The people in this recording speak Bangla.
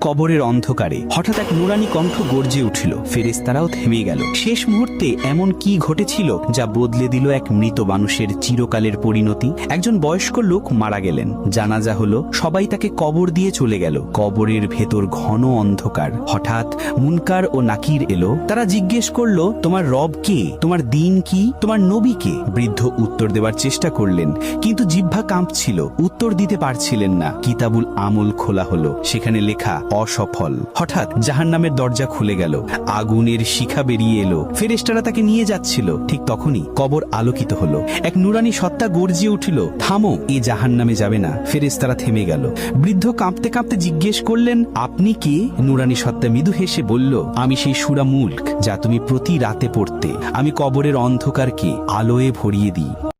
কবরের অন্ধকারে হঠাৎ এক নুরানি কণ্ঠ গর্জে উঠল। ফেরেশতারাও থেমে গেল। শেষ মুহূর্তে এমন কি ঘটেছিল যা বদলে দিল এক মৃত মানুষের চিরকালের পরিণতি। একজন বয়স্ক লোক মারা গেলেন, জানাজা হলো, সবাই তাকে কবর দিয়ে চলে গেল। কবরের ভেতর ঘন অন্ধকার। হঠাৎ মুনকার ও নাকির এলো। তারা জিজ্ঞেস করলো, তোমার রব কে, তোমার দিন কি, তোমার নবী কে? বৃদ্ধ উত্তর দেওয়ার চেষ্টা করলেন, কিন্তু জিহ্বা কাঁপছিল, উত্তর দিতে পারছিলেন না। কিতাবুল আমল খোলা হলো, সেখানে লেখা অসফল। হঠাৎ জাহান্নামের দরজা খুলে গেল, আগুনের শিখা বেরিয়ে এলো। ফেরেশতারা তাকে নিয়ে যাচ্ছিল। ঠিক তখনই কবর আলোকিত হলো। এক নুরানি সত্তা গর্জিয়ে উঠিল, থামো, এ জাহান্নামে যাবে না। ফেরেশতারা থেমে গেল। বৃদ্ধ কাঁপতে কাঁপতে জিজ্ঞেস করলেন, আপনি কে? নুরানি সত্তা মৃদু হেসে বলল, আমি সেই সূরা মুলক যা তুমি প্রতি রাতে পড়তে। আমি কবরের অন্ধকারকে আলোয় ভরিয়ে দিই।